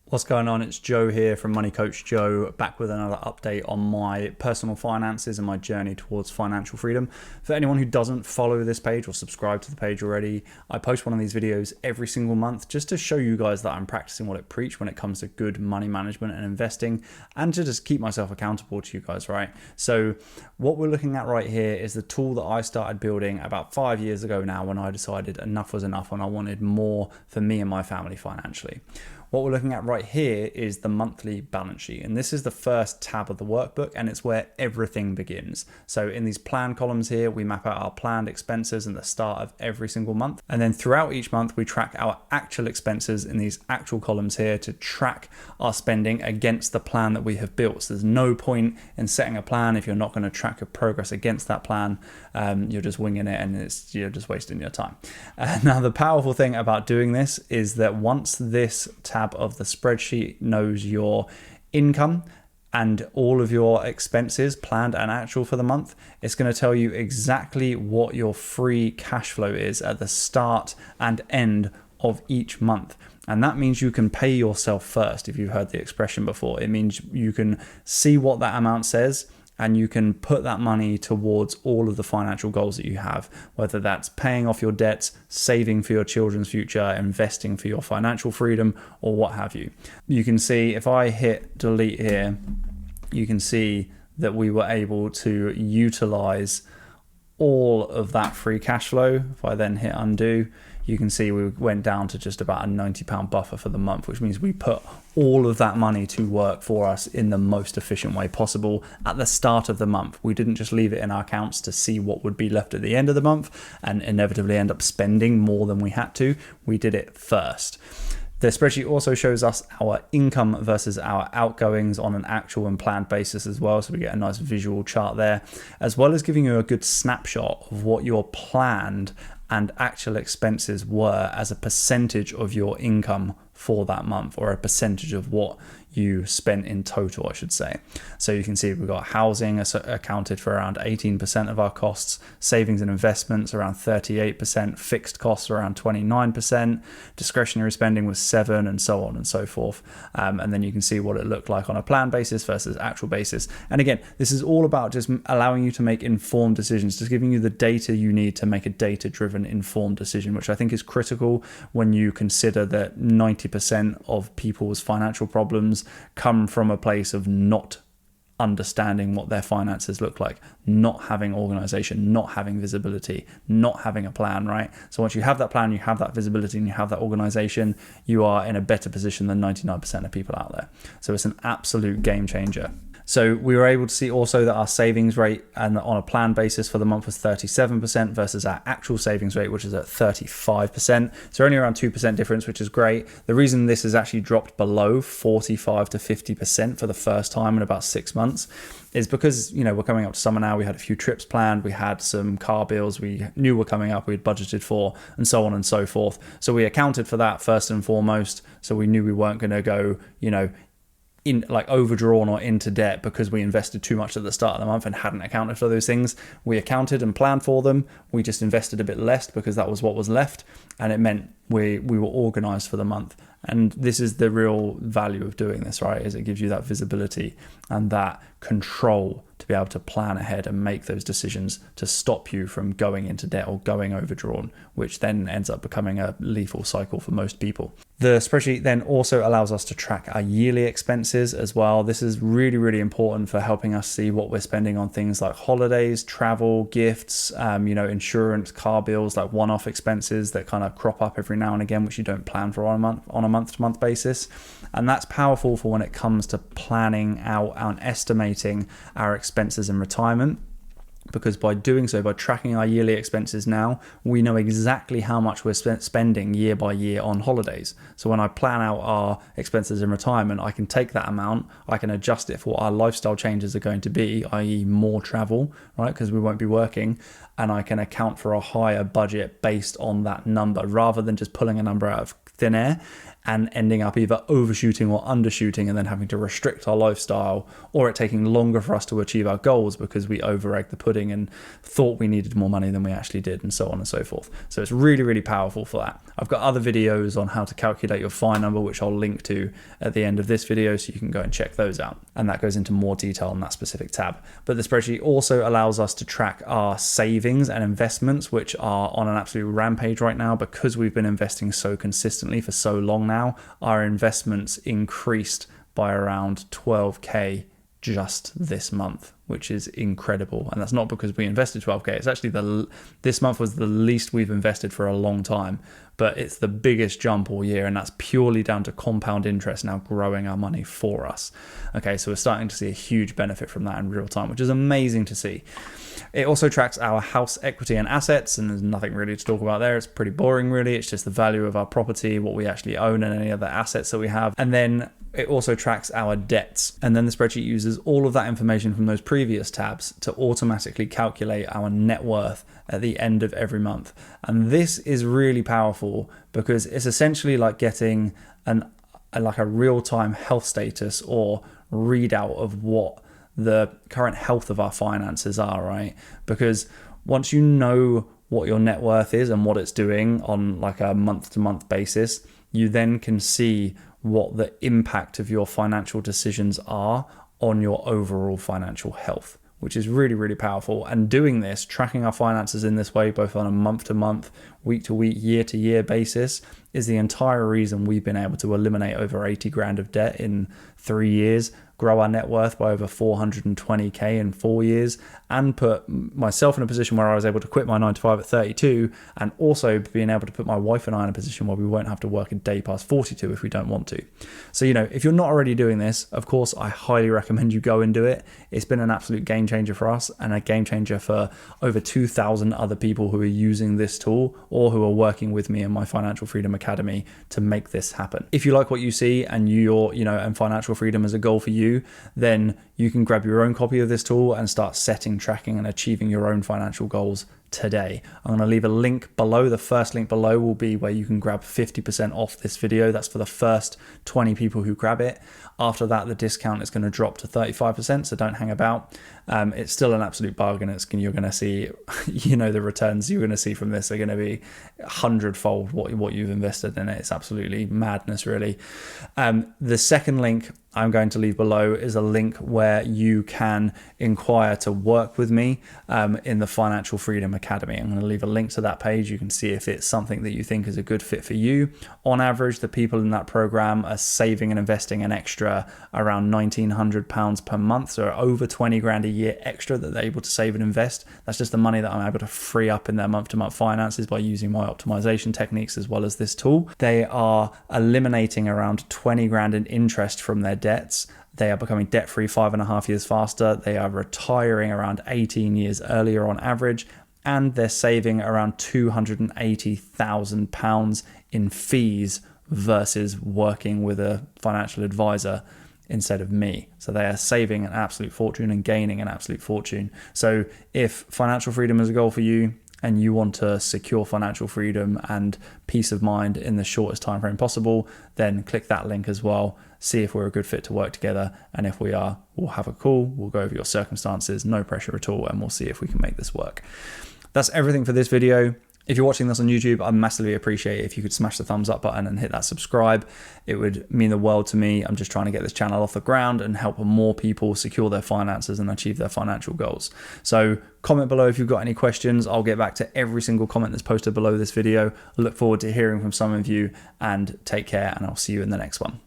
What's going on? It's Joe here from Money Coach Joe, back with another update on my personal finances and my journey towards financial freedom. For anyone who doesn't follow this page or subscribe to the page already, I post one of these videos every single month just to show you guys that I'm practicing what I preach when it comes to good money management and investing, and to just keep myself accountable to you guys, right? So what we're looking at right here is the tool that I started building about 5 years ago now, when I decided enough was enough and I wanted more for me and my family financially. What we're looking at right here is the monthly balance sheet. And this is the first tab of the workbook, and it's where everything begins. So in these plan columns here, we map out our planned expenses in the start of every single month. And then throughout each month, we track our actual expenses in these actual columns here to track our spending against the plan that we have built. So there's no point in setting a plan if you're not going to track your progress against that plan. You're just winging it, and you're just wasting your time. Now, the powerful thing about doing this is that once this tab of the spreadsheet knows your income and all of your expenses, planned and actual for the month, it's going to tell you exactly what your free cash flow is at the start and end of each month. And that means you can pay yourself first. If you've heard the expression before, it means you can see what that amount says, and you can put that money towards all of the financial goals that you have, whether that's paying off your debts, saving for your children's future, investing for your financial freedom, or what have you. You can see if I hit delete here, you can see that we were able to utilize all of that free cash flow. If I then hit undo, you can see we went down to just about a £90 buffer for the month, which means we put all of that money to work for us in the most efficient way possible at the start of the month. We didn't just leave it in our accounts to see what would be left at the end of the month and inevitably end up spending more than we had to. We did it first. The spreadsheet also shows us our income versus our outgoings on an actual and planned basis as well. So we get a nice visual chart there, as well as giving you a good snapshot of what your planned and actual expenses were as a percentage of your income for that month, or a percentage of what you spent in total, I should say. So you can see we've got housing accounted for around 18% of our costs, savings and investments around 38%, fixed costs around 29%, discretionary spending was 7%, and so on and so forth. And then you can see what it looked like on a plan basis versus actual basis. And again, this is all about just allowing you to make informed decisions, just giving you the data you need to make a data-driven, informed decision, which I think is critical when you consider that 90% of people's financial problems come from a place of not understanding what their finances look like, not having organization, not having visibility, not having a plan, right? So once you have that plan, you have that visibility, and you have that organization, you are in a better position than 99% of people out there. So it's an absolute game changer. So we were able to see also that our savings rate and on a plan basis for the month was 37% versus our actual savings rate, which is at 35%. So only around 2% difference, which is great. The reason this has actually dropped below 45 to 50% for the first time in about 6 months is because, we're coming up to summer now. We had a few trips planned. We had some car bills we knew were coming up, we had budgeted for, and so on and so forth. So we accounted for that first and foremost. So we knew we weren't going to go, in like overdrawn or into debt because we invested too much at the start of the month and hadn't accounted for those things. We accounted and planned for them. We just invested a bit less because that was what was left, and it meant we were organized for the month. And this is the real value of doing this, right? Is it gives you that visibility and that control to be able to plan ahead and make those decisions to stop you from going into debt or going overdrawn, which then ends up becoming a lethal cycle for most people. The spreadsheet then also allows us to track our yearly expenses as well. This is really, really important for helping us see what we're spending on things like holidays, travel, gifts, insurance, car bills, like one-off expenses that kind of crop up every now and again, which you don't plan for on a month-to-month basis. And that's powerful for when it comes to planning out and estimating our expenses in retirement. Because by doing so, by tracking our yearly expenses now, we know exactly how much we're spending year by year on holidays. So when I plan out our expenses in retirement, I can take that amount, I can adjust it for what our lifestyle changes are going to be, i.e. more travel, right? Because we won't be working, and I can account for a higher budget based on that number rather than just pulling a number out of thin air and ending up either overshooting or undershooting and then having to restrict our lifestyle, or it taking longer for us to achieve our goals because we over-egged the pudding and thought we needed more money than we actually did, and so on and so forth. So it's really, really powerful for that. I've got other videos on how to calculate your FI number, which I'll link to at the end of this video, so you can go and check those out. And that goes into more detail on that specific tab. But the spreadsheet also allows us to track our savings and investments, which are on an absolute rampage right now because we've been investing so consistently for so long now. Our investments increased by around 12k just this month, which is incredible. And that's not because we invested 12k. It's actually this month was the least we've invested for a long time, but it's the biggest jump all year, and that's purely down to compound interest now growing our money for us. Okay, so we're starting to see a huge benefit from that in real time, which is amazing to see. It also tracks our house equity and assets, and there's nothing really to talk about there. It's pretty boring, really. It's just the value of our property, what we actually own, and any other assets that we have. And then it also tracks our debts. And then the spreadsheet uses all of that information from those previous tabs to automatically calculate our net worth at the end of every month. And this is really powerful because it's essentially like getting a real-time health status or readout of what the current health of our finances are, right? Because once you know what your net worth is and what it's doing on like a month-to-month basis, you then can see what the impact of your financial decisions are on your overall financial health, which is really, really powerful. And doing this, tracking our finances in this way, both on a month-to-month, week-to-week, year-to-year basis, is the entire reason we've been able to eliminate over 80 grand of debt in 3 years, grow our net worth by over 420k in 4 years, and put myself in a position where I was able to quit my 9 to 5 at 32, and also being able to put my wife and I in a position where we won't have to work a day past 42 if we don't want to. So, if you're not already doing this, of course, I highly recommend you go and do it. It's been an absolute game changer for us and a game changer for over 2,000 other people who are using this tool or who are working with me in my Financial Freedom Academy to make this happen. If you like what you see and and financial freedom is a goal for you, then you can grab your own copy of this tool and start setting, tracking, and achieving your own financial goals today. I'm going to leave a link below. The first link below will be where you can grab 50% off this video. That's for the first 20 people who grab it. After that, the discount is going to drop to 35%, so don't hang about. It's still an absolute bargain. You're going to see, the returns you're going to see from this are going to be 100-fold what you've invested in it. It's absolutely madness, really. The second link I'm going to leave below is a link where you can inquire to work with me in the Financial Freedom Academy. I'm going to leave a link to that page. You can see if it's something that you think is a good fit for you. On average, the people in that program are saving and investing an extra around £1,900 per month, so over 20 grand a year extra that they're able to save and invest. That's just the money that I'm able to free up in their month-to-month finances by using my optimization techniques as well as this tool. They are eliminating around 20 grand in interest from their debts. They are becoming debt-free 5.5 years faster. They are retiring around 18 years earlier on average, and they're saving around £280,000 in fees versus working with a financial advisor instead of me. So they are saving an absolute fortune and gaining an absolute fortune. So if financial freedom is a goal for you, and you want to secure financial freedom and peace of mind in the shortest time frame possible, then click that link as well. See if we're a good fit to work together. And if we are, we'll have a call. We'll go over your circumstances, no pressure at all, and we'll see if we can make this work. That's everything for this video. If you're watching this on YouTube, I'd massively appreciate it if you could smash the thumbs up button and hit that subscribe. It would mean the world to me. I'm just trying to get this channel off the ground and help more people secure their finances and achieve their financial goals. So comment below if you've got any questions. I'll get back to every single comment that's posted below this video. I look forward to hearing from some of you, and take care, and I'll see you in the next one.